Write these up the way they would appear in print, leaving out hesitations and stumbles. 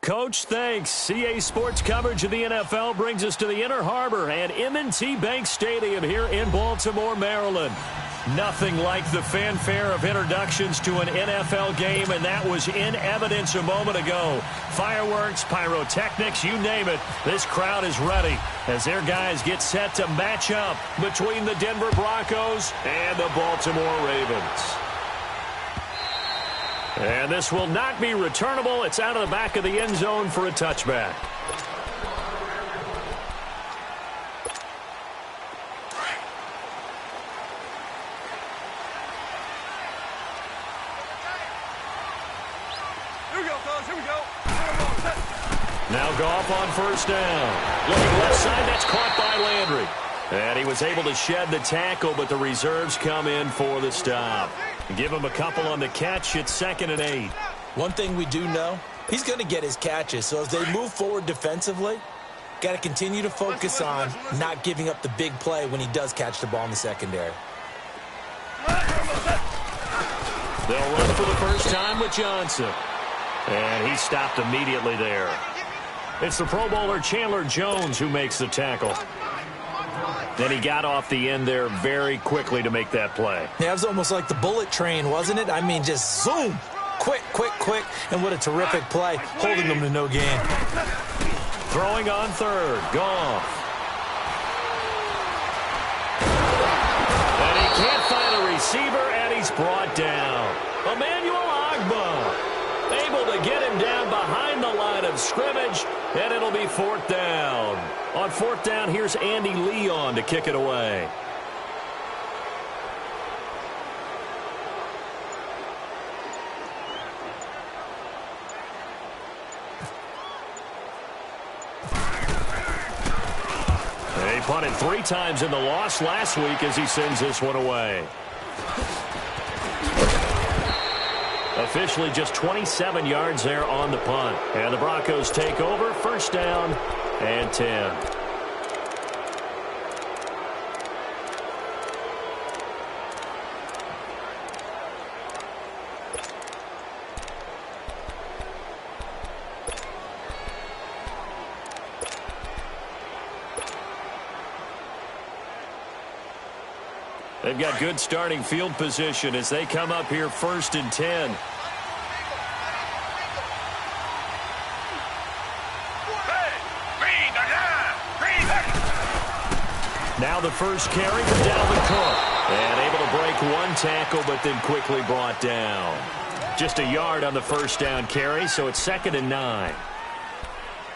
Coach, thanks. CA Sports coverage of the NFL brings us to the Inner Harbor and M&T Bank Stadium here in Baltimore, Maryland. Nothing like the fanfare of introductions to an NFL game, and that was in evidence a moment ago. Fireworks, pyrotechnics, you name it. This crowd is ready as their guys get set to match up between the Denver Broncos and the Baltimore Ravens. And this will not be returnable. It's out of the back of the end zone for a touchback. Here we go, fellas. Here we go. Now Goff on first down. Looking left side, that's caught by Landry. And he was able to shed the tackle, but the reserves come in for the stop. Give him a couple on the catch. It's 2nd and 8. One thing we do know, he's going to get his catches. So as they move forward defensively, got to continue to focus on not giving up the big play when he does catch the ball in the secondary. They'll run for the first time with Johnson. And he stopped immediately there. It's the Pro Bowler Chandler Jones who makes the tackle. Then he got off the end there very quickly to make that play. Yeah, it was almost like the bullet train, wasn't it? I mean, just zoom. Quick, quick, quick. And what a terrific play, holding them to no gain. Throwing on third. Goff. And he can't find a receiver, and he's brought down. Emmanuel Ogbah able to get him down behind the line of scrimmage, and it'll be 4th down. On 4th down, here's Andy Leon to kick it away. He punted 3 times in the loss last week as he sends this one away. Officially just 27 yards there on the punt. And the Broncos take over, 1st down and 10. They've got good starting field position as they come up here 1st and 10. Now the first carry from Dalvin Cook. And able to break 1 tackle, but then quickly brought down. Just a yard on the 1st down carry, so it's 2nd and 9.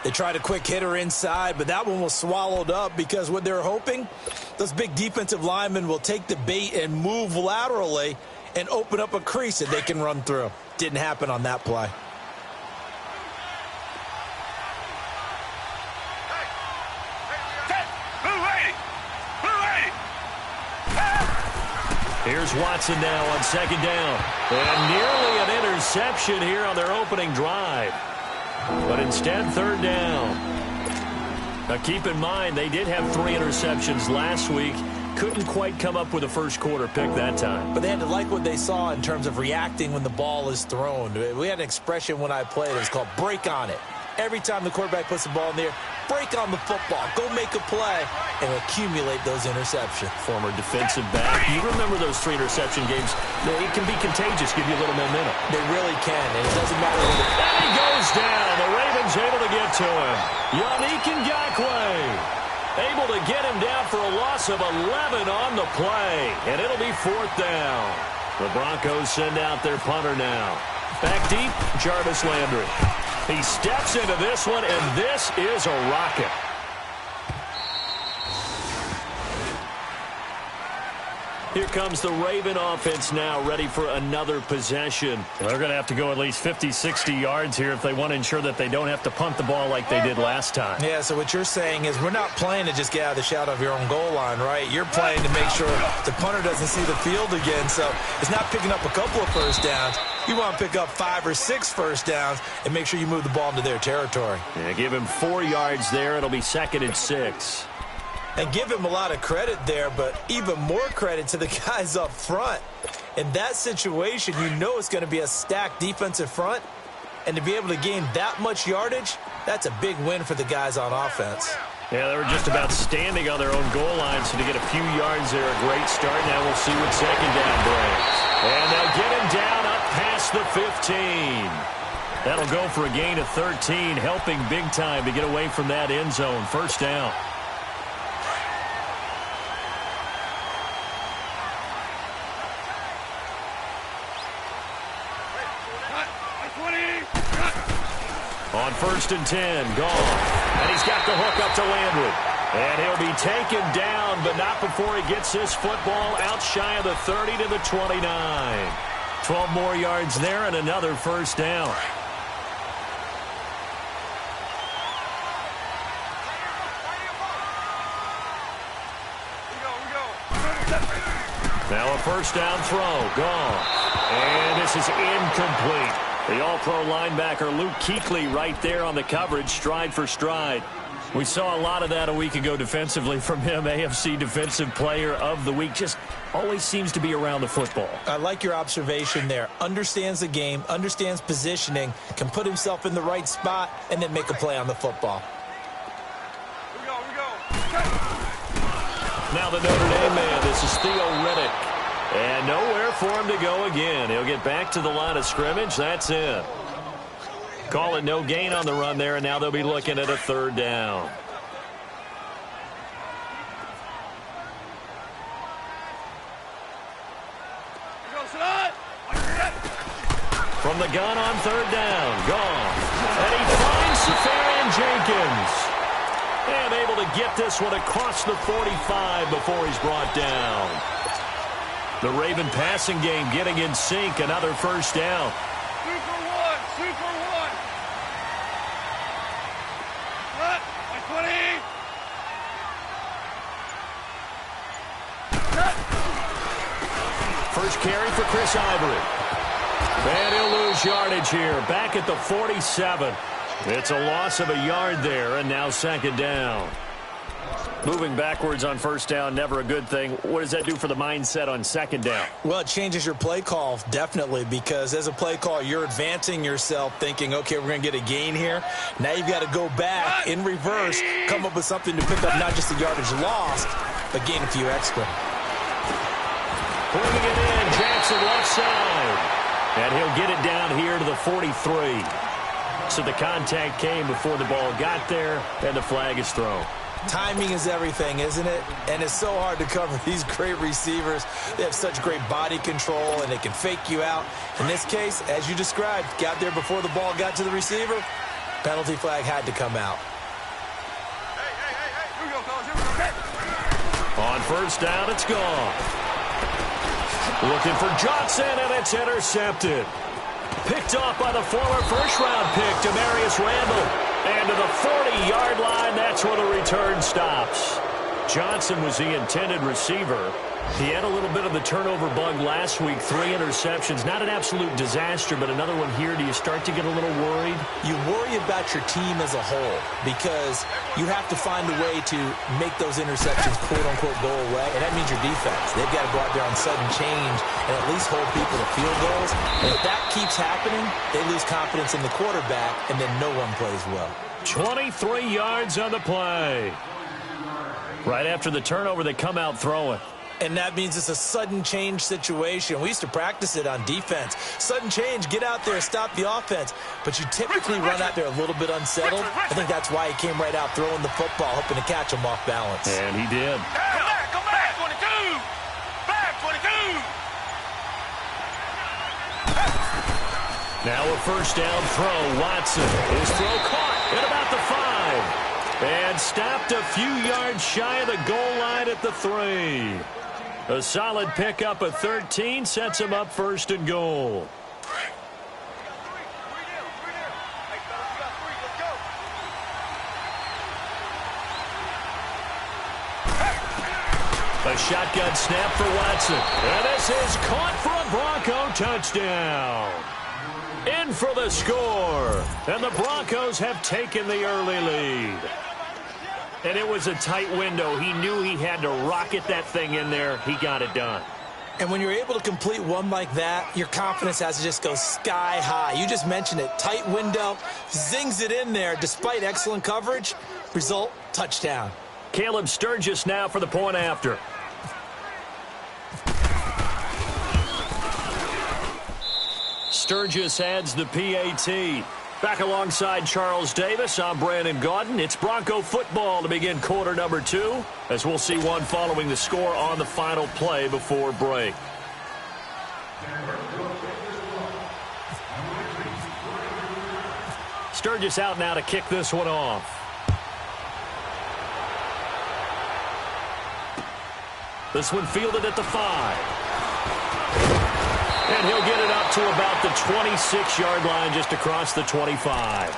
They tried a quick hitter inside, but that one was swallowed up because what they're hoping, those big defensive linemen will take the bait and move laterally and open up a crease that they can run through. Didn't happen on that play. Here's Watson now on 2nd down. And nearly an interception here on their opening drive. But instead, 3rd down. Now keep in mind, they did have 3 interceptions last week. Couldn't quite come up with a first quarter pick that time. But they had to like what they saw in terms of reacting when the ball is thrown. We had an expression when I played. It was called break on it. Every time the quarterback puts the ball in there, break on the football. Go make a play and accumulate those interceptions. Former defensive back. You remember those 3 interception games. It can be contagious, give you a little momentum. They really can, and it doesn't matter whether... And he goes down. The Ravens able to get to him. Yannick Ngakoue able to get him down for a loss of 11 on the play. And it'll be 4th down. The Broncos send out their punter now. Back deep, Jarvis Landry. He steps into this one, and this is a rocket. Here comes the Raven offense now, ready for another possession. They're going to have to go at least 50, 60 yards here if they want to ensure that they don't have to punt the ball like they did last time. Yeah, so what you're saying is we're not playing to just get out of the shadow of your own goal line, right? You're playing to make sure the punter doesn't see the field again. So it's not picking up a couple of first downs. You want to pick up 5 or 6 first downs and make sure you move the ball into their territory. Yeah, give him 4 yards there. It'll be 2nd and 6. And give him a lot of credit there, but even more credit to the guys up front. In that situation, you know it's going to be a stacked defensive front. And to be able to gain that much yardage, that's a big win for the guys on offense. Yeah, they were just about standing on their own goal line, so to get a few yards there, a great start. Now we'll see what second down brings. And they'll get him down up past the 15. That'll go for a gain of 13, helping big time to get away from that end zone. First down. On 1st and 10, gone. And he's got the hook up to Landry. And he'll be taken down, but not before he gets this football out shy of the 30 to the 29. 12 more yards there and another first down. Now a first down throw, gone. And this is incomplete. The all-pro linebacker Luke Kuechly right there on the coverage, stride for stride. We saw a lot of that a week ago defensively from him. AFC Defensive Player of the Week. Just always seems to be around the football. I like your observation there. Understands the game, understands positioning, can put himself in the right spot, and then make a play on the football. Now the Notre Dame man, this is Theo Riddick. And nowhere for him to go again. He'll get back to the line of scrimmage. That's it. Call it no gain on the run there, and now they'll be looking at a third down. From the gun on third down, gone. And he finds Safarian Jenkins. And able to get this one across the 45 before he's brought down. The Raven passing game getting in sync. Another first down. Super one. Cut. 20. Cut. First carry for Chris Ivory. And he'll lose yardage here. Back at the 47. It's a loss of a yard there, and now second down. Moving backwards on first down, never a good thing. What does that do for the mindset on second down? Well, it changes your play call, definitely, because as a play call, you're advancing yourself thinking, okay, we're going to get a gain here. Now you've got to go back in reverse, come up with something to pick up not just the yardage lost, but gain a few extra. Bringing it in, Jackson left side. And he'll get it down here to the 43. So the contact came before the ball got there, and the flag is thrown. Timing is everything, isn't it? And it's so hard to cover these great receivers. They have such great body control, and they can fake you out. In this case, as you described, got there before the ball got to the receiver. Penalty flag had to come out. Hey. Here we go, fellas. On first down, it's gone. Looking for Johnson, and it's intercepted. Picked off by the former first-round pick, Demarius Randall. And to the 40-yard line, that's where the return stops. Johnson was the intended receiver. He had a little bit of the turnover bug last week, 3 interceptions. Not an absolute disaster, but another one here. Do you start to get a little worried? You worry about your team as a whole because you have to find a way to make those interceptions, quote-unquote, go away, and that means your defense. They've got to go out there on sudden change and at least hold people to field goals. And if that keeps happening, they lose confidence in the quarterback, and then no one plays well. 23 yards on the play. Right after the turnover, they come out throwing. And that means it's a sudden change situation. We used to practice it on defense. Sudden change, get out there, stop the offense. But you typically run out there a little bit unsettled. I think that's why he came right out throwing the football, hoping to catch him off balance. And he did. Come back, 22. Back, 22. Now a first down throw. Watson. His throw caught at about the 5. And stopped a few yards shy of the goal line at the 3. A solid pickup of 13 sets him up first and goal. A shotgun snap for Watson. And this is caught for a Bronco touchdown. In for the score. And the Broncos have taken the early lead. And it was a tight window. He knew he had to rocket that thing in there. He got it done. And when you're able to complete one like that, your confidence has to just go sky high. You just mentioned it. Tight window, zings it in there despite excellent coverage. Result, touchdown. Caleb Sturgis now for the point after. Sturgis adds the PAT. Back alongside Charles Davis, I'm Brandon Gaudin. It's Bronco football to begin quarter number 2, as we'll see one following the score on the final play before break. Sturgis out now to kick this one off. This one fielded at the 5. And he'll get it up to about the 26-yard line, just across the 25.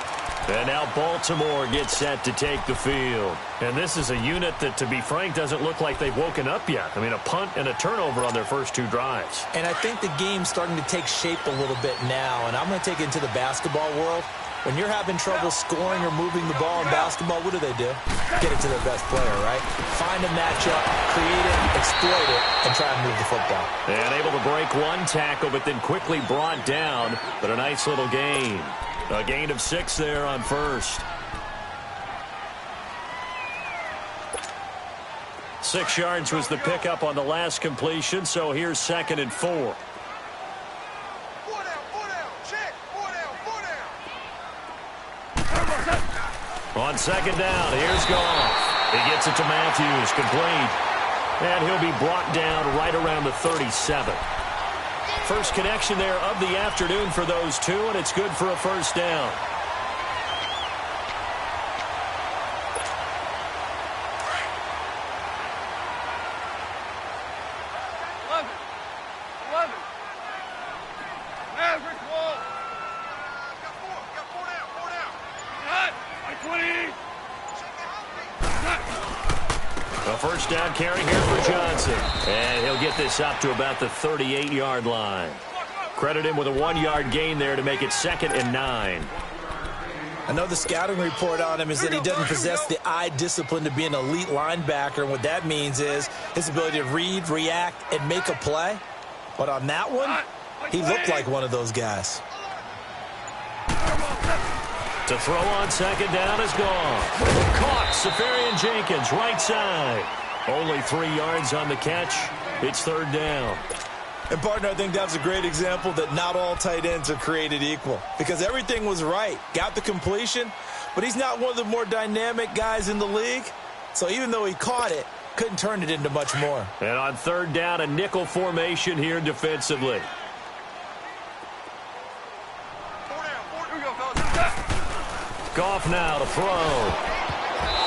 And now Baltimore gets set to take the field. And this is a unit that, to be frank, doesn't look like they've woken up yet. I mean, a punt and a turnover on their first 2 drives. And I think the game's starting to take shape a little bit now. And I'm going to take it into the basketball world. When you're having trouble scoring or moving the ball in basketball, what do? Get it to their best player, right? Find a matchup, create it, exploit it, and try and move the football. And able to break one tackle, but then quickly brought down. But a nice little gain. A gain of 6 there on first. 6 yards was the pickup on the last completion, so here's 2nd and 4. On 2nd down, here's Goff. He gets it to Matthews, complete. And he'll be brought down right around the 37. First connection there of the afternoon for those 2, and it's good for a first down. A first down carry here for Johnson. And he'll get this up to about the 38-yard line. Credit him with a 1-yard gain there to make it 2nd and 9. I know the scouting report on him is that he doesn't possess the eye discipline to be an elite linebacker. And what that means is his ability to read, react, and make a play. But on that one, he looked like one of those guys. To throw on 2nd down is gone. Caught. Safarian Jenkins, right side. Only 3 yards on the catch. It's 3rd down. And, partner, I think that's a great example that not all tight ends are created equal. Because everything was right. Got the completion, but he's not one of the more dynamic guys in the league. So even though he caught it, couldn't turn it into much more. And on 3rd down, a nickel formation here defensively. Goff now to throw.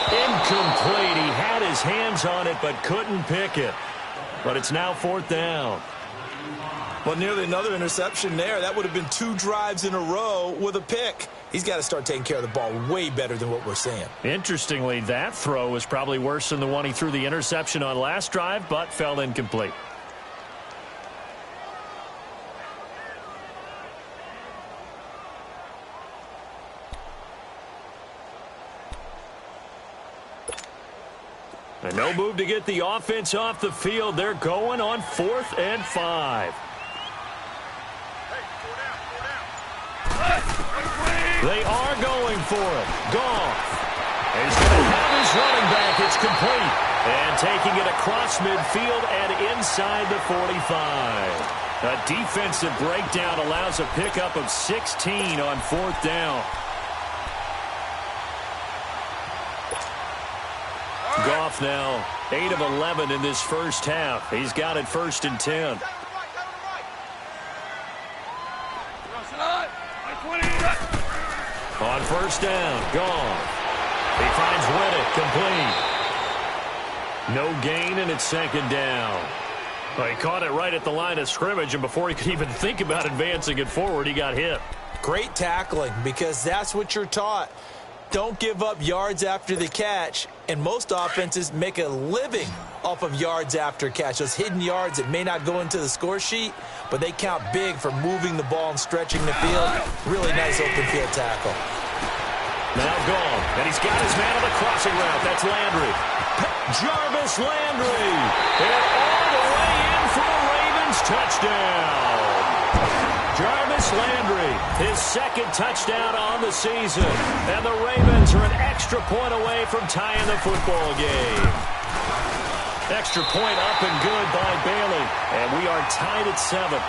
Incomplete. He had his hands on it but couldn't pick it. But it's now 4th down. Well, nearly another interception there. That would have been 2 drives in a row with a pick. He's got to start taking care of the ball way better than what we're seeing. Interestingly, that throw was probably worse than the one he threw the interception on last drive, but fell incomplete. And no move to get the offense off the field. They're going on 4th and 5. They are going for it. Goff. He's going to have his running back. It's complete. And taking it across midfield and inside the 45. A defensive breakdown allows a pickup of 16 on 4th down. Goff now 8 of 11 in this first half. He's got it 1st and 10. On 1st down, Goff. He finds Whittick, complete. No gain, and it's 2nd down. Well, he caught it right at the line of scrimmage, and before he could even think about advancing it forward, he got hit. Great tackling, because that's what you're taught. Don't give up yards after the catch, and most offenses make a living off of yards after catch. Those hidden yards that may not go into the score sheet, but they count big for moving the ball and stretching the field. Really nice open field tackle. Now gone, and he's got his man on the crossing route. That's Landry. Jarvis Landry. And all the way in for a Ravens touchdown. Jarvis Landry, his second touchdown on the season. And the Ravens are an extra point away from tying the football game. Extra point up and good by Bailey. And we are tied at 7.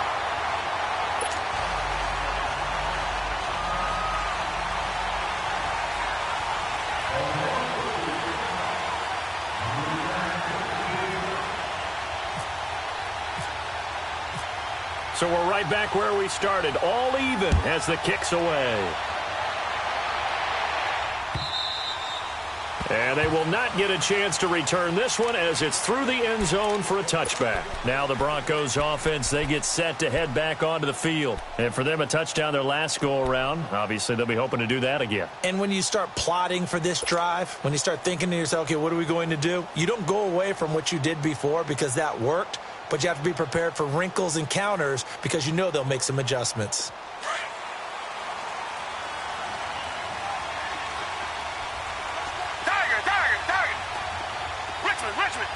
So we're right back where we started, all even as the kick's away. And they will not get a chance to return this one as it's through the end zone for a touchback. Now the Broncos offense, they get set to head back onto the field. And for them, a touchdown their last go-around. Obviously, they'll be hoping to do that again. And when you start plotting for this drive, when you start thinking to yourself, okay, what are we going to do? You don't go away from what you did before because that worked. But you have to be prepared for wrinkles and counters because you know they'll make some adjustments. Tiger, Tiger, Tiger. Richmond.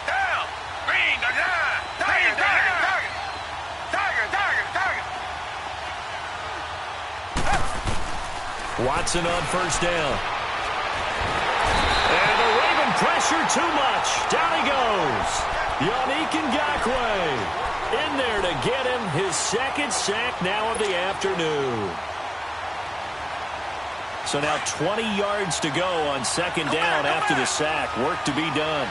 Down. Green, down. Tiger, Tiger, Tiger. Tiger, Tiger, Tiger. Watson on first down. And the Raven pressure too much. Down he goes. Yannick Ngakoue in there to get him his second sack now of the afternoon. So now 20 yards to go on second down after the sack. Work to be done.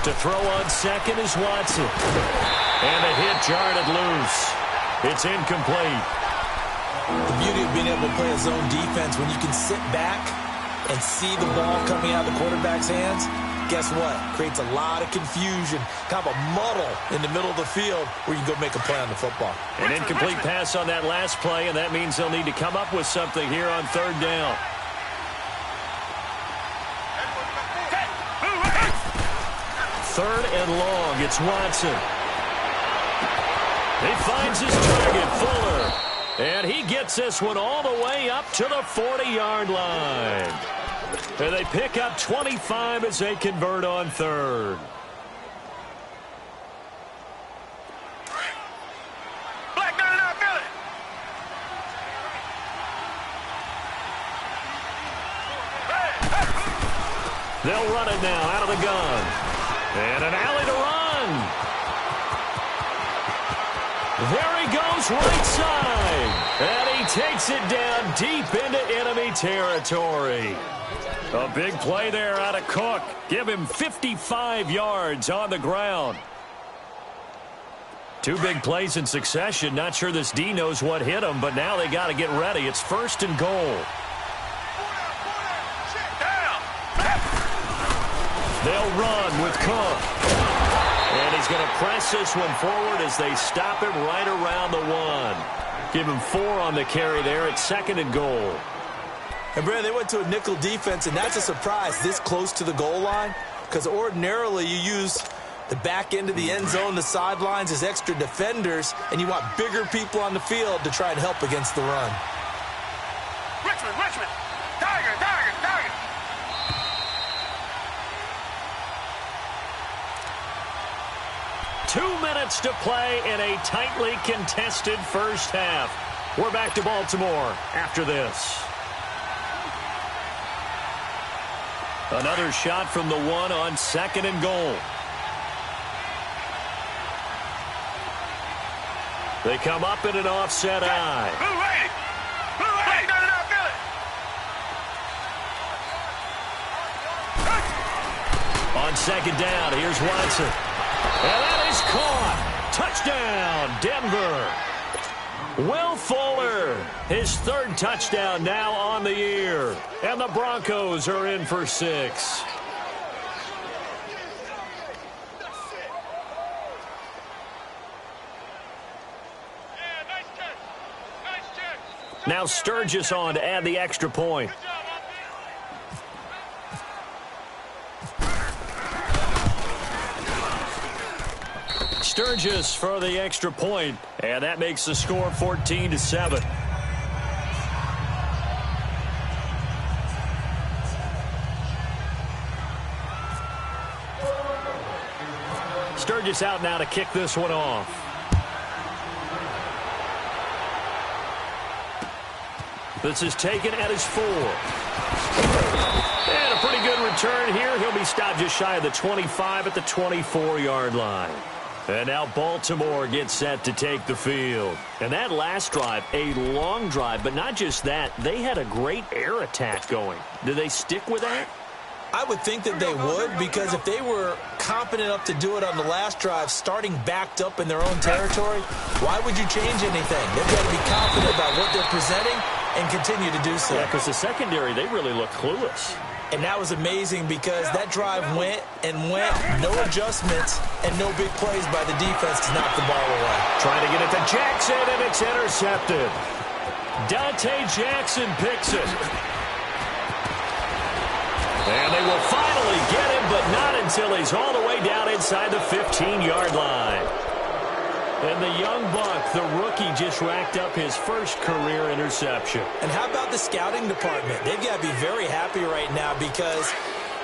To throw on second is Watson. And the hit jarred it loose. It's incomplete. The beauty of being able to play a zone defense when you can sit back and see the ball coming out of the quarterback's hands, guess what? Creates a lot of confusion, kind of a muddle in the middle of the field where you can go make a play on the football. An incomplete pass on that last play, and that means they'll need to come up with something here on third down. Third and long, it's Watson. He finds his target, Fuller. And he gets this one all the way up to the 40-yard line. And they pick up 25 as they convert on third. Black gun out, Philly. They'll run it now out of the gun. And an alley to run. There he goes, right side. And he takes it down deep into enemy territory. A big play there out of Cook. Give him 55 yards on the ground. Two big plays in succession. Not sure this D knows what hit him, but now they got to get ready. It's first and goal. They'll run with Cook. And he's going to press this one forward as they stop him right around the 1. Give him 4 on the carry there at second and goal. And, Brad, they went to a nickel defense, and that's a surprise this close to the goal line because ordinarily you use the back end of the end zone, the sidelines as extra defenders, and you want bigger people on the field to try and help against the run. Richmond. Tiger. 2 minutes to play in a tightly contested first half. We're back to Baltimore after this. Another shot from the 1 on second and goal. They come up in an offset eye. Blue lady. Black gun out, Philly. On second down, here's Watson. And that is caught. Touchdown, Denver. Will Fuller, his third touchdown now on the year. And the Broncos are in for 6. Now Sturgis on to add the extra point. Sturgis for the extra point, and that makes the score 14-7. Sturgis out now to kick this one off. This is taken at his 4. And a pretty good return here. He'll be stopped just shy of the 25 at the 24-yard line. And now Baltimore gets set to take the field. And that last drive, a long drive, but not just that. They had a great air attack going. Do they stick with that? I would think that they would, because if they were competent enough to do it on the last drive, starting backed up in their own territory, why would you change anything? They've got to be confident about what they're presenting and continue to do so. Yeah, because the secondary, they really look clueless. And that was amazing because that drive went and went, no adjustments and no big plays by the defense to knock the ball away. Trying to get it to Jackson, and it's intercepted. Dante Jackson picks it. And they will finally get him, but not until he's all the way down inside the 15-yard line. And the young buck, the rookie, just racked up his first career interception. And how about the scouting department? They've got to be very happy right now because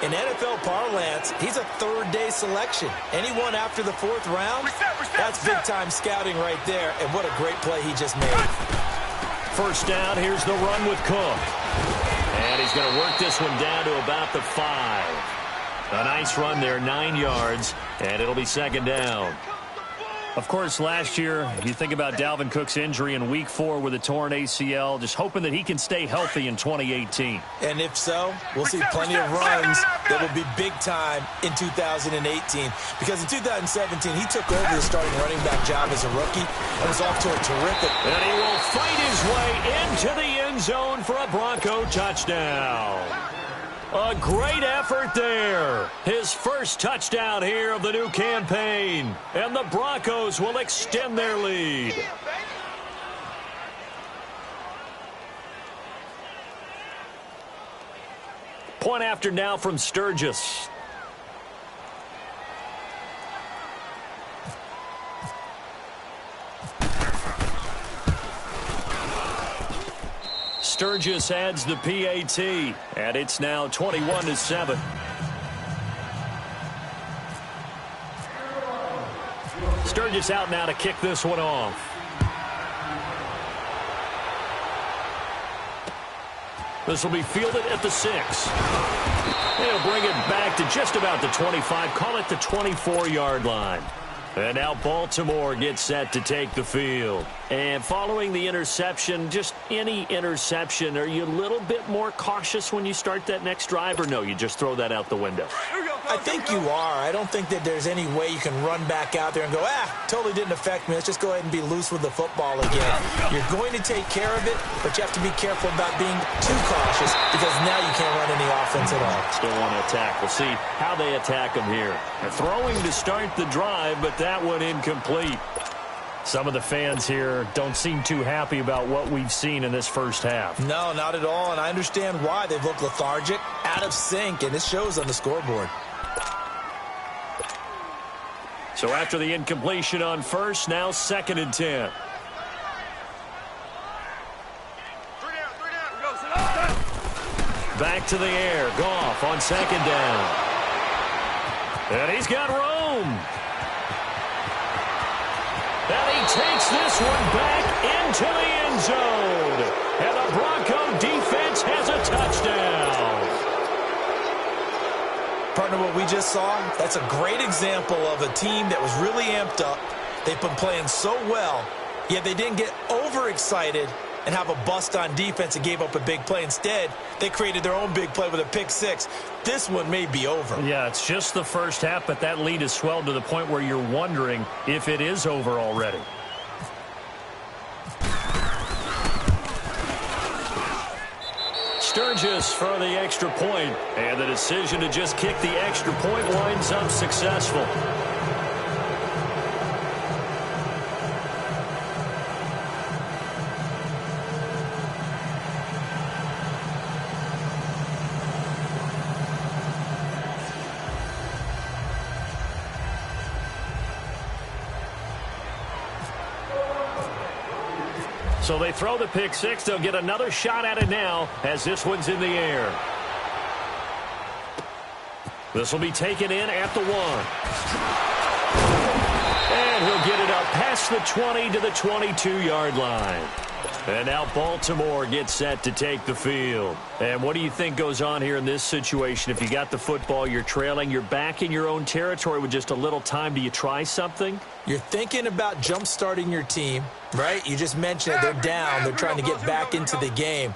in NFL parlance, he's a third-day selection. Anyone after the 4th round, that's big-time scouting right there. And what a great play he just made. First down, here's the run with Cook. And he's going to work this one down to about the 5. A nice run there, 9 yards, and it'll be second down. Of course, last year, you think about Dalvin Cook's injury in Week 4 with a torn ACL, just hoping that he can stay healthy in 2018. And if so, we'll see plenty of runs that will be big time in 2018. Because in 2017, he took over the starting running back job as a rookie and was off to a terrific. And he will fight his way into the end zone for a Bronco touchdown. A great effort there. His first touchdown here of the new campaign. And the Broncos will extend their lead. Point after now from Sturgis. Sturgis adds the PAT, and it's now 21-7. Sturgis out now to kick this one off. This will be fielded at the 6. They'll bring it back to just about the 25, call it the 24-yard line. And now Baltimore gets set to take the field. And following the interception, just any interception, are you a little bit more cautious when you start that next drive, or no, you just throw that out the window? I think you are. I don't think that there's any way you can run back out there and go, totally didn't affect me. Let's just go ahead and be loose with the football again. You're going to take care of it, but you have to be careful about being too cautious because now you can't run any offense at all. Still want to attack. We'll see how they attack them here. They're throwing to start the drive, but that one incomplete. Some of the fans here don't seem too happy about what we've seen in this first half. No, not at all, and I understand why. They've looked lethargic, out of sync, and it shows on the scoreboard. So after the incompletion on first, now 2nd and 10. Back to the air. Goff on 2nd down. And he's got room. And he takes this one back into the end zone. And the Bronco defense has a touchdown. Partner, what we just saw, that's a great example of a team that was really amped up. They've been playing so well, yet they didn't get overexcited and have a bust on defense and gave up a big play. Instead, they created their own big play with a pick 6. This one may be over. Yeah, it's just the first half, but that lead has swelled to the point where you're wondering if it is over already. Sturgis for the extra point, and the decision to just kick the extra point winds up successful. So they throw the pick 6. They'll get another shot at it now as this one's in the air. This will be taken in at the 1. across the 20 to the 22-yard line. And now Baltimore gets set to take the field. And what do you think goes on here in this situation? If you got the football, you're trailing, you're back in your own territory with just a little time. Do you try something? You're thinking about jump-starting your team, right? You just mentioned it. They're down. They're trying to get back into the game.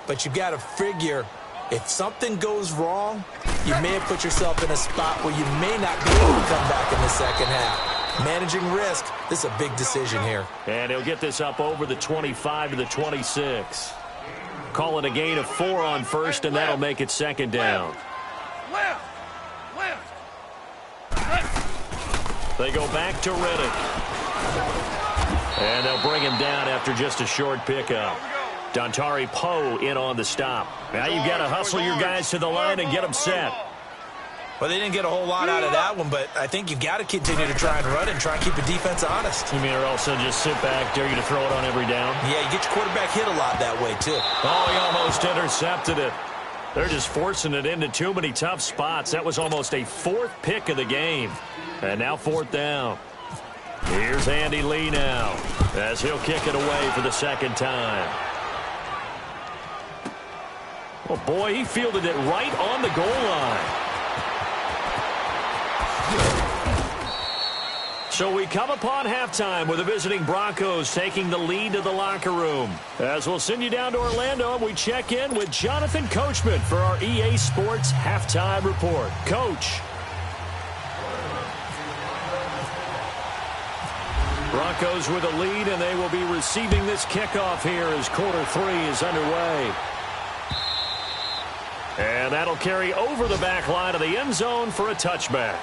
But you got to figure, if something goes wrong, you may have put yourself in a spot where you may not be able to come back in the second half. Managing risk, this is a big decision here. And he'll get this up over the 25 to the 26. Call it a gain of 4 on first, and that'll make it second down. They go back to Riddick. And they'll bring him down after just a short pickup. Dontari Poe in on the stop. Now you've got to hustle your guys to the line and get them set. Well, they didn't get a whole lot out of that one, but I think you've got to continue to try and run it and try and keep the defense honest. You mean or else just sit back, dare you to throw it on every down? Yeah, you get your quarterback hit a lot that way, too. Oh, he almost intercepted it. They're just forcing it into too many tough spots. That was almost a 4th pick of the game. And now 4th down. Here's Andy Lee now as he'll kick it away for the second time. Oh, boy, he fielded it right on the goal line. So we come upon halftime with the visiting Broncos taking the lead to the locker room. As we'll send you down to Orlando, and we check in with Jonathan Coachman for our EA Sports Halftime Report. Coach. Broncos with a lead, and they will be receiving this kickoff here as quarter 3 is underway. And that'll carry over the back line of the end zone for a touchback.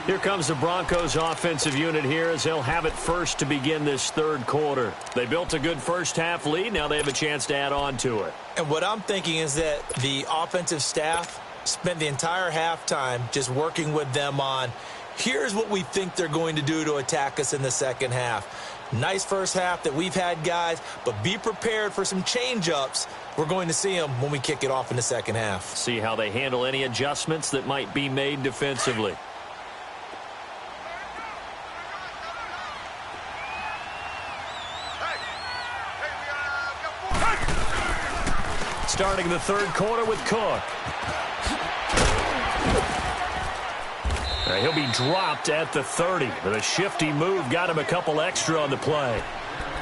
Here comes the Broncos offensive unit here as they'll have it first to begin this third quarter. They built a good first half lead. Now they have a chance to add on to it. And what I'm thinking is that the offensive staff spent the entire halftime just working with them on, here's what we think they're going to do to attack us in the second half. Nice first half that we've had, guys, but be prepared for some change-ups. We're going to see them when we kick it off in the second half. See how they handle any adjustments that might be made defensively. Starting the third quarter with Cook. He'll be dropped at the 30. But a shifty move got him a couple extra on the play.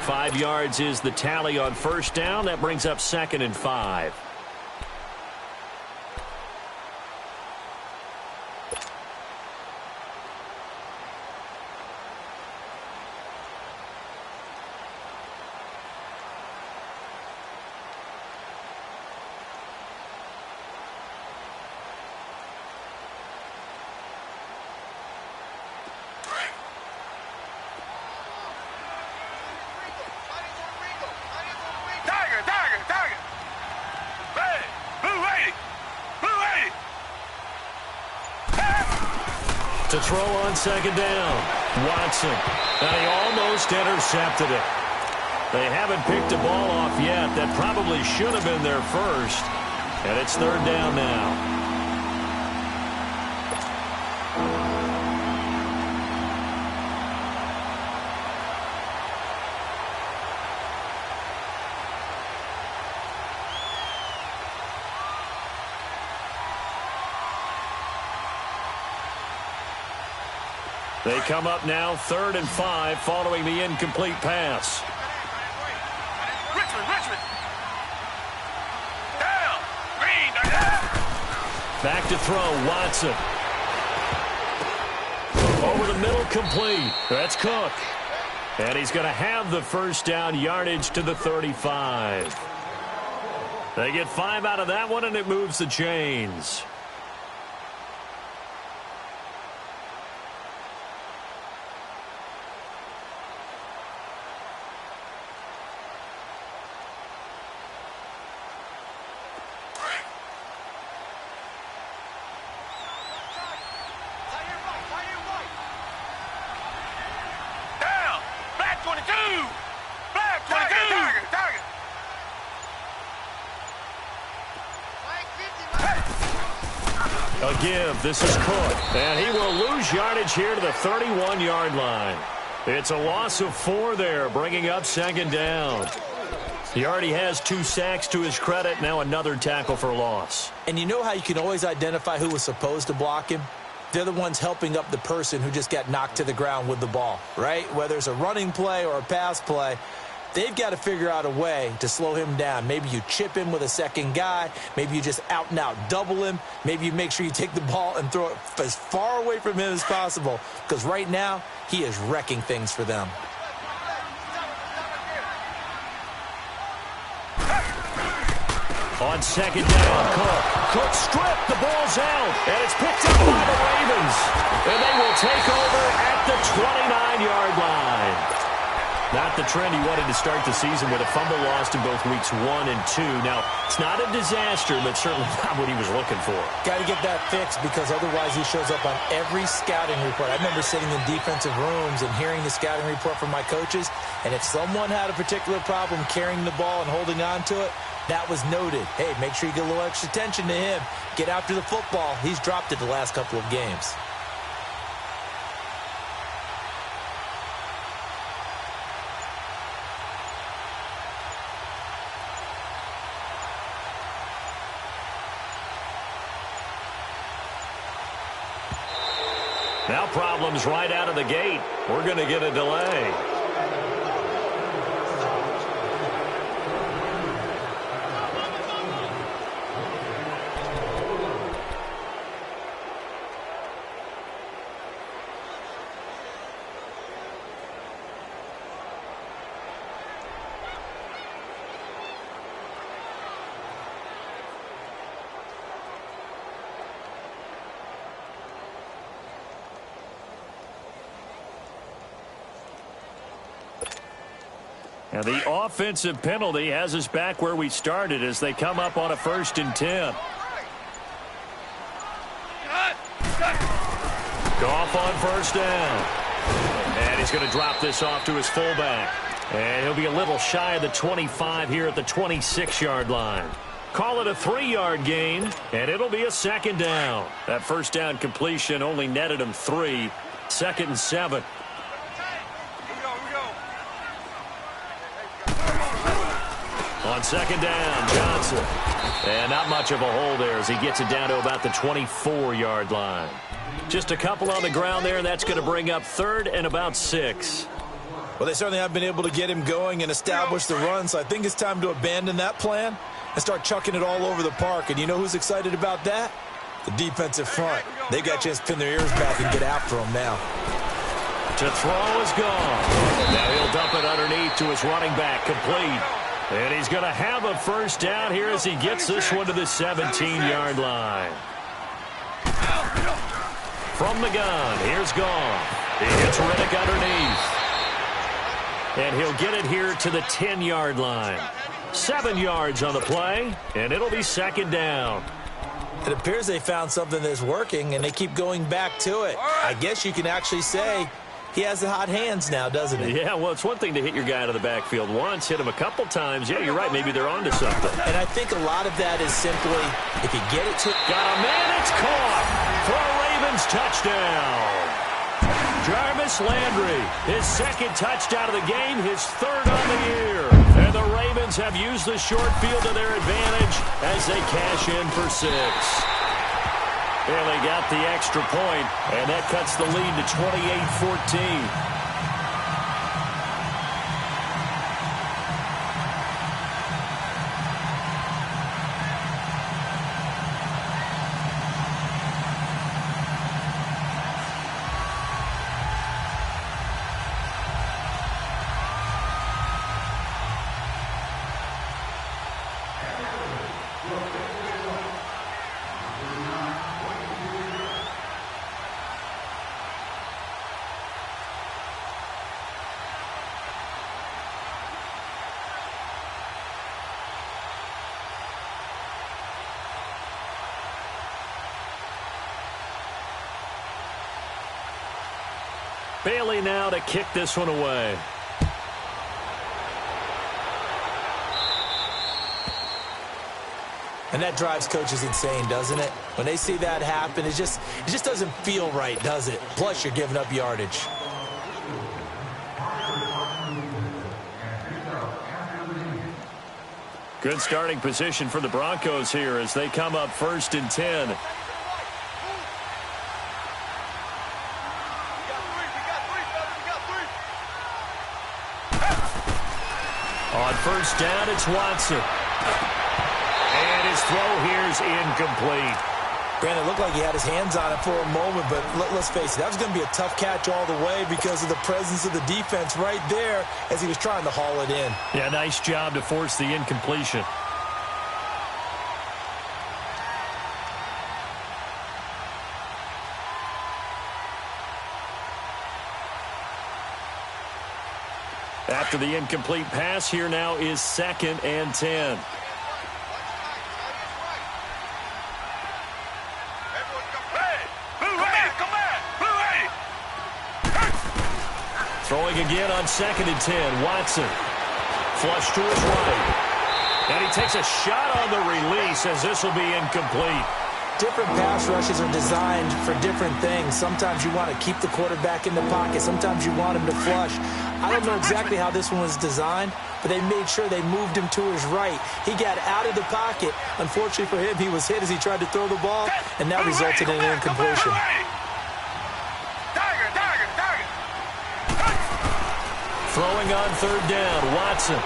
5 yards is the tally on first down. That brings up 2nd and 5. To throw on second down. Watson. And he almost intercepted it. They haven't picked a ball off yet. That probably should have been their first. And it's third down now. They come up now 3rd and 5 following the incomplete pass. Richmond. Down. Green. Down. Back to throw. Watson. Over the middle, complete. That's Cook. And he's going to have the first down, yardage to the 35. They get 5 out of that one, and it moves the chains. A give. This is Cook. And he will lose yardage here to the 31-yard line. It's a loss of 4 there, bringing up second down. He already has 2 sacks to his credit. Now another tackle for loss. And you know how you can always identify who was supposed to block him? They're the ones helping up the person who just got knocked to the ground with the ball, right? Whether it's a running play or a pass play, they've got to figure out a way to slow him down. Maybe you chip him with a second guy. Maybe you just out-and-out double him. Maybe you make sure you take the ball and throw it as far away from him as possible, because right now he is wrecking things for them. On second down, Cook stripped, the ball's out, and it's picked up by the Ravens. And they will take over at the 29-yard line. Not the trend he wanted to start the season with a fumble lost in both weeks 1 and 2. Now, it's not a disaster, but certainly not what he was looking for. Got to get that fixed, because otherwise he shows up on every scouting report. I remember sitting in defensive rooms and hearing the scouting report from my coaches, and if someone had a particular problem carrying the ball and holding on to it, that was noted. Hey, make sure you get a little extra attention to him. Get after the football. He's dropped it the last couple of games. Now problems right out of the gate. We're going to get a delay. Now the offensive penalty has us back where we started as they come up on a 1st and 10. Goff on 1st down. And he's going to drop this off to his fullback. And he'll be a little shy of the 25 here at the 26-yard line. Call it a 3-yard gain, and it'll be a 2nd down. That 1st down completion only netted him 3. 2nd and 7. On 2nd down, Johnson. And not much of a hole there as he gets it down to about the 24-yard line. Just a couple on the ground there, and that's going to bring up 3rd and about 6. Well, they certainly have been able to get him going and establish the run, so I think it's time to abandon that plan and start chucking it all over the park. And you know who's excited about that? The defensive front. They got a chance to pin their ears back and get after him now. To throw is gone. Now he'll dump it underneath to his running back, complete. And he's going to have a 1st down here as he gets this one to the 17-yard line. From the gun, here's Goff. He hits Riddick underneath. And he'll get it here to the 10-yard line. 7 yards on the play, and it'll be 2nd down. It appears they found something that's working, and they keep going back to it. I guess you can actually say he has the hot hands now, doesn't he? Yeah, well, it's one thing to hit your guy out of the backfield once, hit him a couple times. Yeah, you're right. Maybe they're onto something. And I think a lot of that is simply, if you get it to... Got a man, it's caught for a Ravens touchdown. Jarvis Landry, his 2nd touchdown of the game, his 3rd on the year. And the Ravens have used the short field to their advantage as they cash in for 6. And they got the extra point, and that cuts the lead to 28-14. Bailey now to kick this one away. And that drives coaches insane, doesn't it? When they see that happen, it just doesn't feel right, does it? Plus, you're giving up yardage. Good starting position for the Broncos here as they come up 1st and 10. On 1st down, it's Watson. And his throw here is incomplete. Brandon, it looked like he had his hands on it for a moment, but let's face it, that was going to be a tough catch all the way because of the presence of the defense right there as he was trying to haul it in. Yeah, nice job to force the incompletion. After the incomplete pass, here now is 2nd and 10. Throwing again on 2nd and 10. Watson. Flush to his right. And he takes a shot on the release as this will be incomplete. Different pass rushes are designed for different things. Sometimes you want to keep the quarterback in the pocket. Sometimes you want him to flush. I don't know exactly how this one was designed, but they made sure they moved him to his right. He got out of the pocket. Unfortunately for him, he was hit as he tried to throw the ball, and that resulted in an incompletion. Throwing on 3rd down, Watson.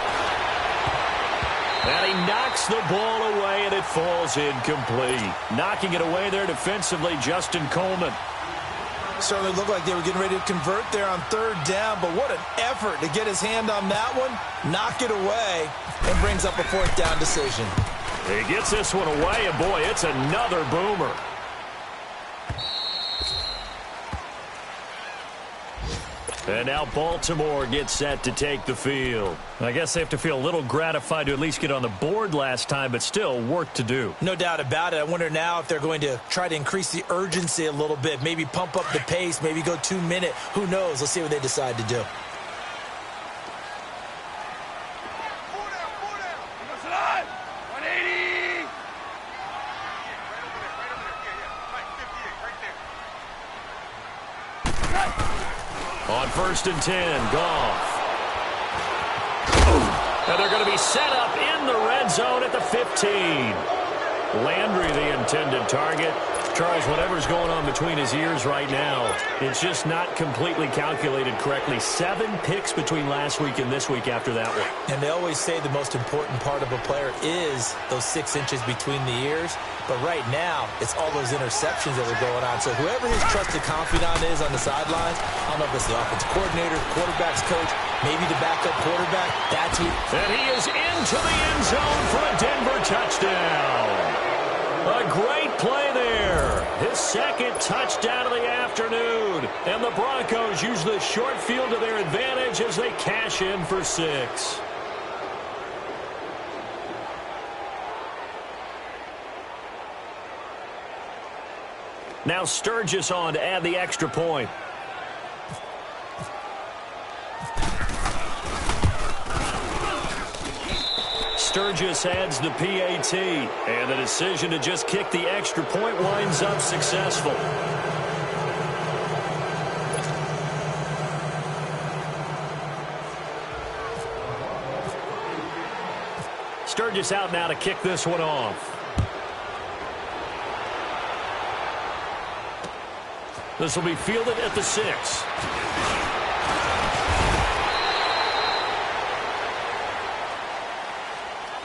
And he knocks the ball away, and it falls incomplete. Knocking it away there defensively, Justin Coleman. Certainly looked like they were getting ready to convert there on 3rd down, but what an effort to get his hand on that one, knock it away, and brings up a 4th down decision. He gets this one away, and boy, it's another boomer. And now Baltimore gets set to take the field. I guess they have to feel a little gratified to at least get on the board last time, but still work to do. No doubt about it. I wonder now if they're going to try to increase the urgency a little bit, maybe pump up the pace, maybe go 2-minute. Who knows? Let's see what they decide to do. On 1st and 10, Goff. And they're going to be set up in the red zone at the 15. Landry, the intended target. Charles, whatever's going on between his ears right now, it's just not completely calculated correctly. 7 picks between last week and this week after that one. And they always say the most important part of a player is those 6 inches between the ears. But right now, it's all those interceptions that are going on. So whoever his trusted confidant is on the sidelines, I don't know if it's the offensive coordinator, quarterback's coach, maybe the backup quarterback, that's who. And he is into the end zone for a Denver touchdown. A great play there. His 2nd touchdown of the afternoon. And the Broncos use the short field to their advantage as they cash in for 6. Now Sturgis on to add the extra point. Sturgis adds the PAT, and the decision to just kick the extra point winds up successful. Sturgis out now to kick this one off. This will be fielded at the 6.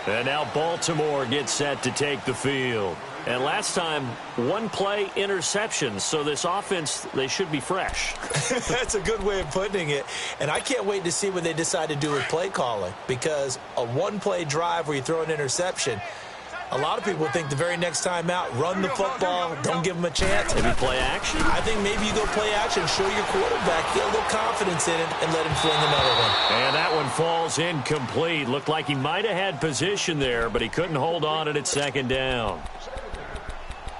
And now Baltimore gets set to take the field. And last time, 1-play interception. So this offense, they should be fresh. That's a good way of putting it. And I can't wait to see what they decide to do with play calling. Because a 1-play drive where you throw an interception, a lot of people think the very next time out, run the football, don't give them a chance. Maybe play action? I think maybe you go play action, show your quarterback, get a little confidence in it, and let him fling another one. And that one falls incomplete. Looked like he might have had position there, but he couldn't hold on it at 2nd down.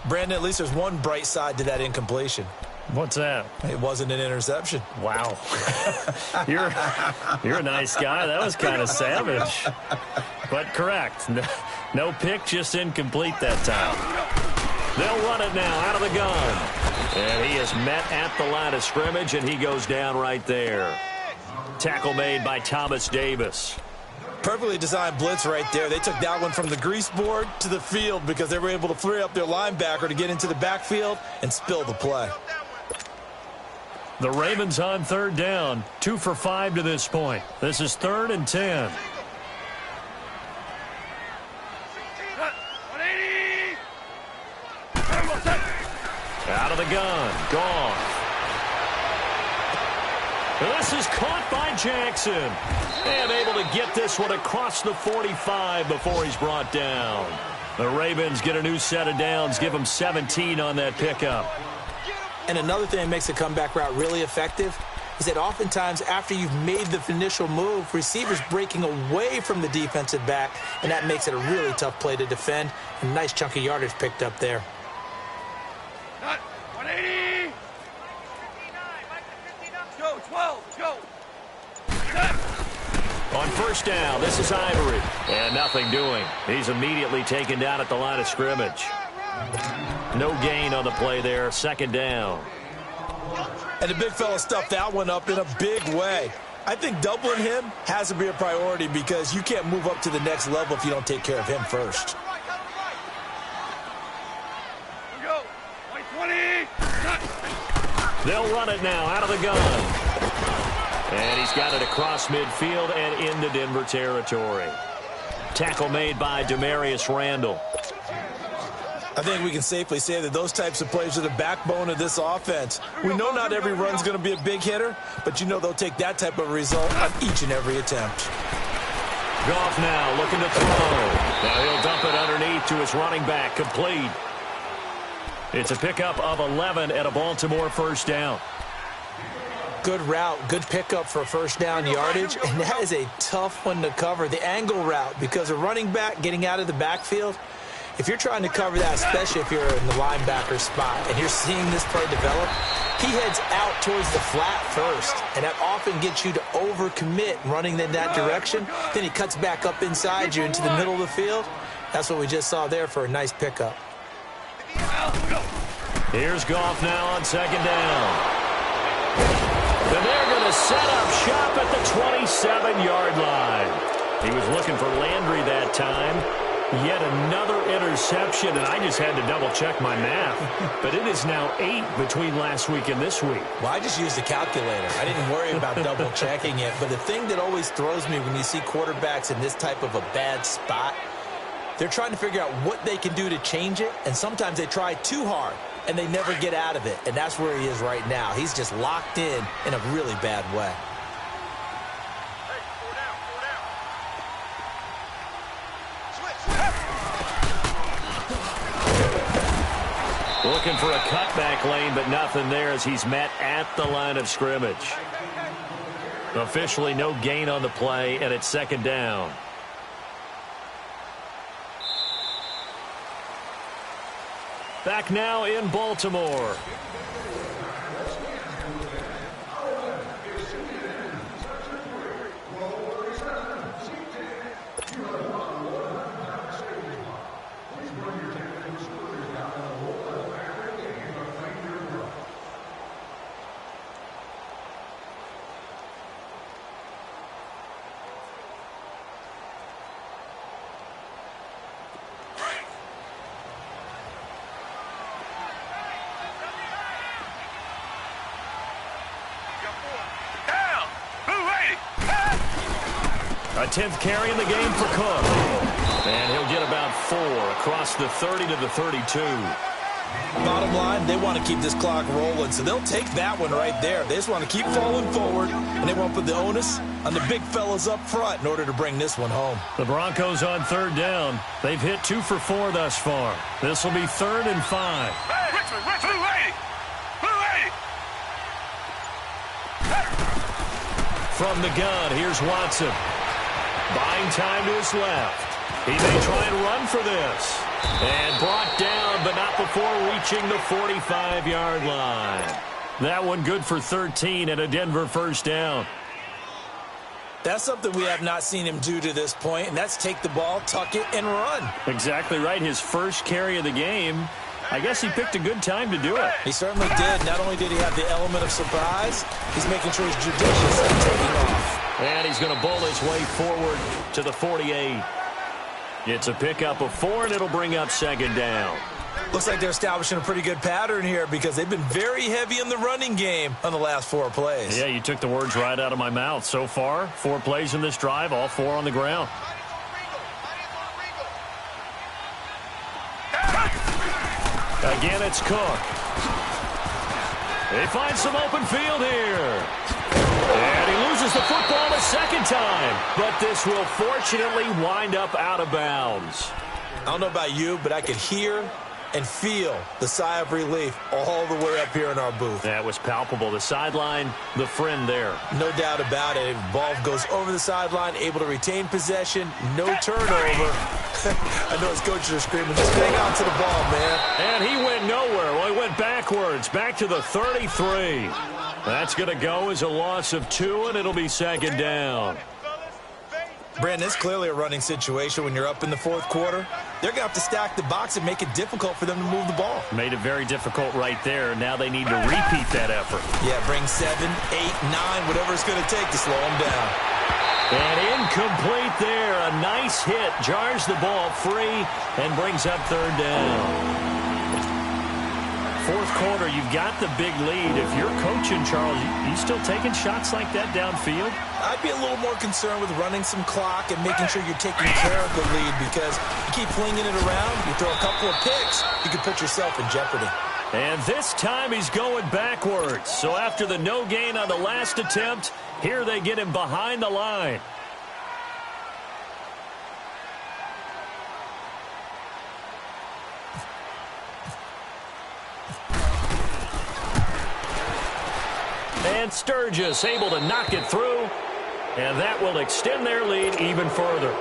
Brandon, at least there's one bright side to that incompletion. What's that? It wasn't an interception. Wow. You're a nice guy. That was kind of savage. But correct. No pick, just incomplete that time. They'll run it now out of the gun. And he is met at the line of scrimmage, and he goes down right there. Tackle made by Thomas Davis. Perfectly designed blitz right there. They took that one from the grease board to the field because they were able to free up their linebacker to get into the backfield and spill the play. The Ravens on third down, 2 for 5 to this point. This is 3rd and 10. Out of the gun, gone. This is caught by Jackson. And able to get this one across the 45 before he's brought down. The Ravens get a new set of downs, give them 17 on that pickup. And another thing that makes the comeback route really effective is that oftentimes after you've made the initial move, receivers breaking away from the defensive back, and that makes it a really tough play to defend. A nice chunk of yardage picked up there. 180. Go, 12, go. On first down, this is Ivory. And nothing doing. He's immediately taken down at the line of scrimmage. No gain on the play there. 2nd down. And the big fella stuffed that one up in a big way. I think doubling him has to be a priority because you can't move up to the next level if you don't take care of him first. Go. 20. They'll run it now out of the gun. And he's got it across midfield and into Denver territory. Tackle made by Demarius Randall. I think we can safely say that those types of plays are the backbone of this offense. We know not every run's going to be a big hitter, but you know they'll take that type of result on each and every attempt. Goff now looking to throw. Now he'll dump it underneath to his running back, complete. It's a pickup of 11 at a Baltimore first down. Good route, good pickup for first down yardage, and that is a tough one to cover, the angle route, because a running back getting out of the backfield, if you're trying to cover that, especially if you're in the linebacker spot, and you're seeing this play develop, he heads out towards the flat first, and that often gets you to overcommit running in that direction. Then he cuts back up inside you into the middle of the field. That's what we just saw there for a nice pickup. Here's Goff now on 2nd down. And they're going to set up shop at the 27-yard line. He was looking for Landry that time. Yet another interception, and I just had to double-check my math. But it is now 8 between last week and this week. Well, I just used a calculator. I didn't worry about double-checking it. But the thing that always throws me when you see quarterbacks in this type of a bad spot, they're trying to figure out what they can do to change it, and sometimes they try too hard, and they never get out of it. And that's where he is right now. He's just locked in a really bad way. Looking for a cutback lane, but nothing there as he's met at the line of scrimmage. Officially no gain on the play, and it's 2nd down. Back now in Baltimore. A 10th carry in the game for Cook. And he'll get about 4 across the 30 to the 32. Bottom line, they want to keep this clock rolling, so they'll take that one right there. They just want to keep falling forward, and they want to put the onus on the big fellas up front in order to bring this one home. The Broncos on 3rd down. They've hit 2 for 4 thus far. This will be 3rd and 5. From the gun, here's Watson. Buying time to his left. He may try and run for this. And brought down, but not before reaching the 45-yard line. That one good for 13 at a Denver first down. That's something we have not seen him do to this point, and that's take the ball, tuck it, and run. Exactly right. His first carry of the game. I guess he picked a good time to do it. He certainly did. Not only did he have the element of surprise, he's making sure he's judicious in taking off. And he's he's going to bowl his way forward to the 48. It's a pickup of 4, and it'll bring up second down. Looks like they're establishing a pretty good pattern here because they've been very heavy in the running game on the last 4 plays. Yeah, you took the words right out of my mouth. So far, 4 plays in this drive, all 4 on the ground. Again, it's Cook. They find some open field here. And he loses the football a second time. But this will fortunately wind up out of bounds. I don't know about you, but I could hear and feel the sigh of relief all the way up here in our booth. That was palpable. The sideline, the friend there. No doubt about it. Ball goes over the sideline, able to retain possession, no turnover. I know his coaches are screaming, just hang on to the ball, man. And he went nowhere. Well, he went backwards, back to the 33. That's going to go as a loss of 2, and it'll be second down. Brandon, it's clearly a running situation when you're up in the 4th quarter. They're going to have to stack the box and make it difficult for them to move the ball. Made it very difficult right there. Now they need to repeat that effort. Yeah, bring 7, 8, 9, whatever it's going to take to slow them down. And incomplete there. A nice hit. Jars the ball free and brings up third down. 4th quarter, you've got the big lead. If you're coaching, Charles, you still taking shots like that downfield? I'd be a little more concerned with running some clock and making sure you're taking care of the lead because you keep flinging it around, you throw a couple of picks, you can put yourself in jeopardy. And this time he's going backwards. So after the no gain on the last attempt, here they get him behind the line. And Sturgis able to knock it through, and that will extend their lead even further.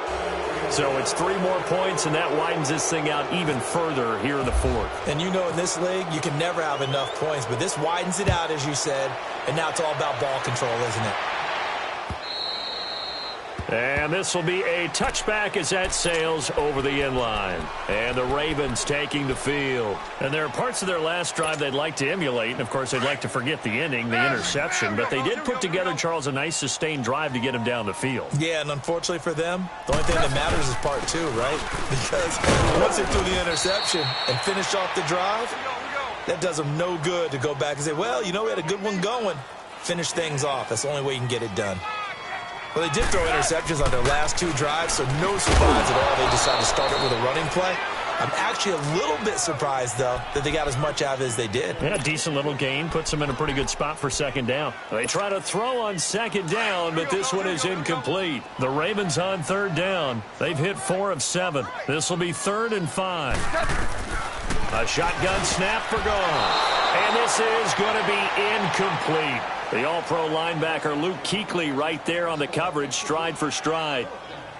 So it's 3 more points, and that widens this thing out even further here in the 4th. And you know in this league, you can never have enough points, but this widens it out, as you said, and now it's all about ball control, isn't it? And this will be a touchback as that sails over the end line. And the Ravens taking the field. And there are parts of their last drive they'd like to emulate. And, of course, they'd like to forget the ending, the interception. But they did put together, Charles, a nice sustained drive to get him down the field. Yeah, and unfortunately for them, the only thing that matters is part 2, right? Because once they threw the interception and finished off the drive, that does them no good to go back and say, well, you know, we had a good one going. Finish things off. That's the only way you can get it done. Well, they did throw interceptions on their last 2 drives, so no surprise at all they decided to start it with a running play. I'm actually a little bit surprised, though, that they got as much out of it as they did. Yeah, decent little gain. Puts them in a pretty good spot for second down. They try to throw on second down, but this one is incomplete. The Ravens on third down. They've hit 4 of 7. This will be 3rd and 5. A shotgun snap for Goff. And this is going to be incomplete. The all-pro linebacker Luke Kuechly right there on the coverage, stride for stride.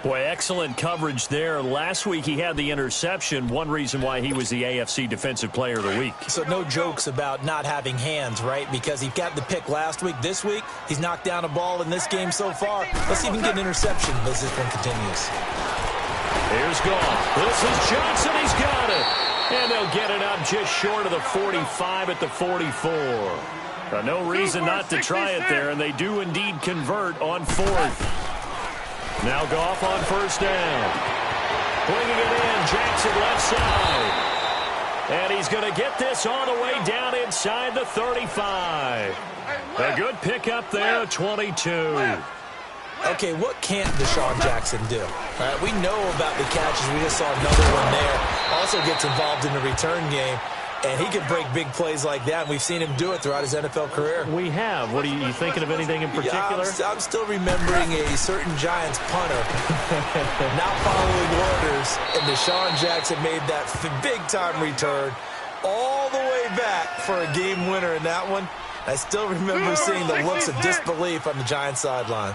Boy, excellent coverage there. Last week he had the interception, one reason why he was the AFC Defensive Player of the Week. So no jokes about not having hands, right? Because he got the pick last week. This week, he's knocked down a ball in this game so far. Let's see if he can get an interception as this one continues. Here's Goff. This is Johnson. He's got it. And they'll get it up just short of the 45 at the 44. No reason not to try it there, and they do indeed convert on 4th. Now Goff on 1st down. Bringing it in, Jackson left side. And he's going to get this all the way down inside the 35. A good pickup there, 22. Okay, what can't Deshaun Jackson do? All right, we know about the catches. We just saw another one there. Also gets involved in the return game. And he can break big plays like that, and we've seen him do it throughout his NFL career. We have. What are you thinking of anything in particular? Yeah, I'm still remembering a certain Giants punter not following orders, and Deshaun Jackson made that big-time return all the way back for a game winner in that one. I still remember seeing the looks of disbelief on the Giants sideline.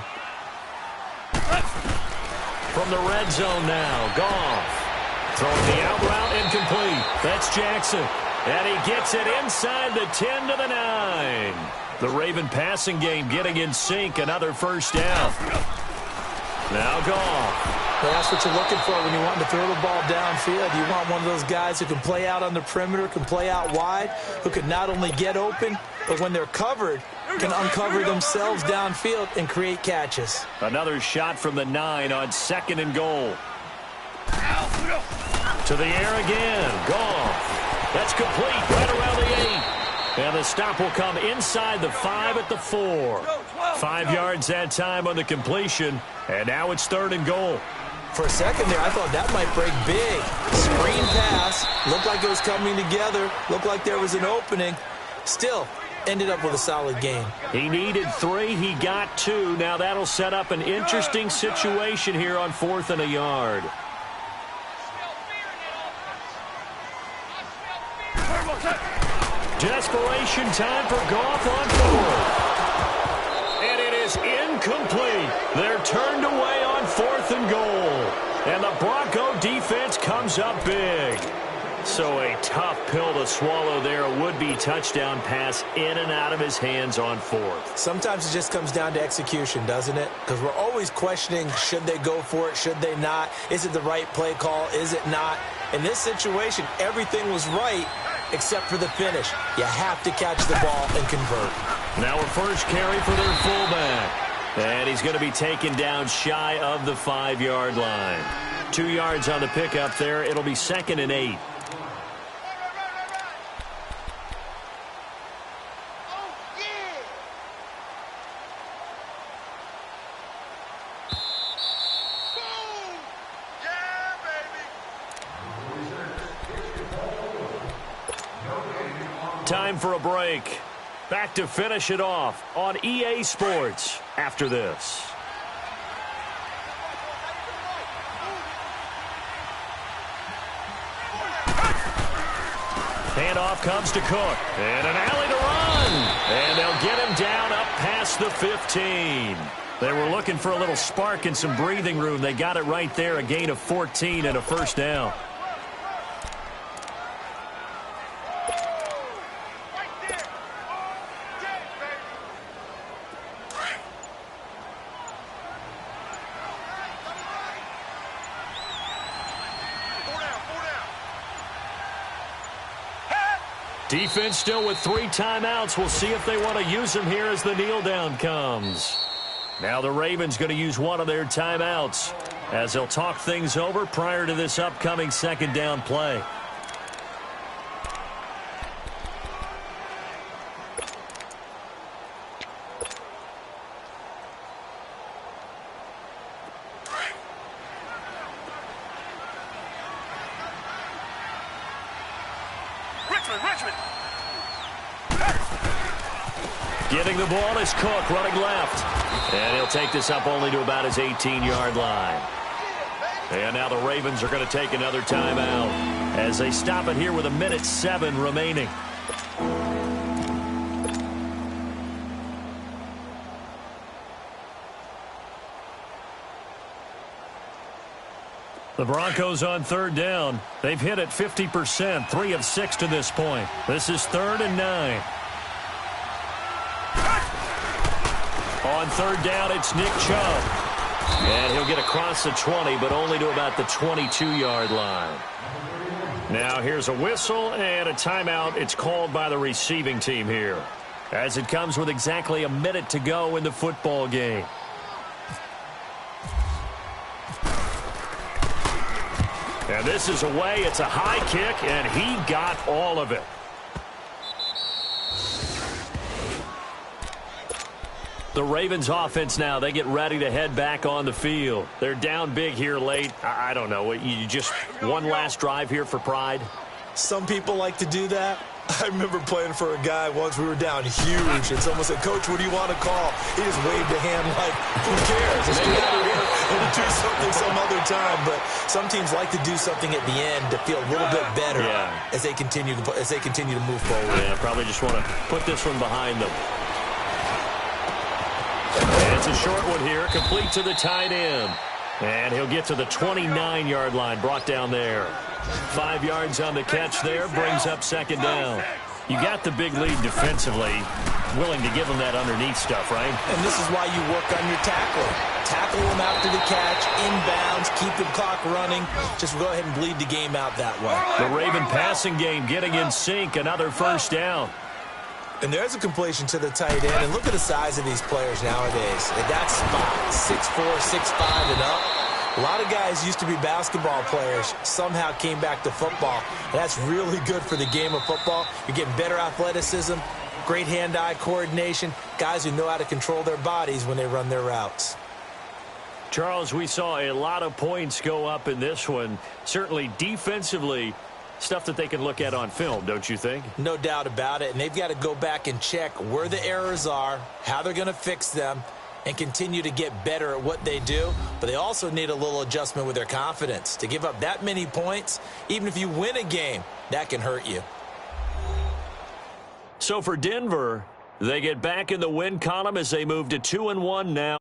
From the red zone now, Goff. Throwing the out route incomplete. That's Jackson. And he gets it inside the 10 to the 9. The Raven passing game getting in sync. Another 1st down. Now Goff. Well, that's what you're looking for when you want to throw the ball downfield. You want one of those guys who can play out on the perimeter, can play out wide, who can not only get open, but when they're covered, can uncover themselves downfield and create catches. Another shot from the 9 on 2nd and goal. To the air again. Goff. That's complete right around the 8. And the stop will come inside the 5 at the 4. 5 yards that time on the completion. And now it's 3rd and goal. For a second there, I thought that might break big. Screen pass. Looked like it was coming together. Looked like there was an opening. Still, ended up with a solid game. He needed 3. He got 2. Now that'll set up an interesting situation here on 4th and a yard. Desperation time for Goff on 4th. And it is incomplete. They're turned away on 4th and goal. And the Bronco defense comes up big. So a tough pill to swallow there. A would-be touchdown pass in and out of his hands on 4th. Sometimes it just comes down to execution, doesn't it? Because we're always questioning, should they go for it, should they not? Is it the right play call, is it not? In this situation, everything was right except for the finish. You have to catch the ball and convert. Now a first carry for their fullback. And he's going to be taken down shy of the 5-yard line. 2 yards on the pickup there. It'll be 2nd and 8. Time for a break. Back to finish it off on EA Sports after this. Handoff comes to Cook. And an alley to run. And they'll get him down up past the 15. They were looking for a little spark and some breathing room. They got it right there. A gain of 14 and a first down. Defense still with 3 timeouts. We'll see if they want to use them here as the kneel down comes. Now the Ravens going to use one of their timeouts as they'll talk things over prior to this upcoming 2nd down play. Getting the ball is Cook, running left. And he'll take this up only to about his 18-yard line. And now the Ravens are going to take another timeout as they stop it here with 1:07 remaining. The Broncos on 3rd down. They've hit it 50%, 3 of 6 to this point. This is 3rd and 9. On 3rd down, it's Nick Chubb. And he'll get across the 20, but only to about the 22-yard line. Now here's a whistle and a timeout. It's called by the receiving team here, as it comes with exactly a minute to go in the football game. And this is away. It's a high kick, and he got all of it. The Ravens offense now, they get ready to head back on the field. They're down big here late. I don't know. You just one last drive here for pride? Some people like to do that. I remember playing for a guy once. We were down huge, and someone said, "Coach, what do you want to call?" He just waved a hand like, who cares? Let's get out of here and do something some other time. But some teams like to do something at the end to feel a little bit better as they continue to move forward. Yeah, probably just want to put this one behind them. And it's a short one here, complete to the tight end. And he'll get to the 29-yard line, brought down there. 5 yards on the catch there, brings up 2nd down. You got the big lead defensively, willing to give them that underneath stuff, right? And this is why you work on your tackling. Tackle them after the catch, inbounds, keep the clock running. Just go ahead and bleed the game out that way. The Raven passing game getting in sync, another first down. And there's a completion to the tight end. And look at the size of these players nowadays. At that spot, 6'4", 6'5", and up. A lot of guys used to be basketball players, somehow came back to football. And that's really good for the game of football. You're getting better athleticism, great hand-eye coordination, guys who know how to control their bodies when they run their routes. Charles, we saw a lot of points go up in this one. Certainly defensively, stuff that they can look at on film, don't you think? No doubt about it. And they've got to go back and check where the errors are, how they're going to fix them, and continue to get better at what they do. But they also need a little adjustment with their confidence. To give up that many points, even if you win a game, that can hurt you. So for Denver, they get back in the win column as they move to 2-1 now.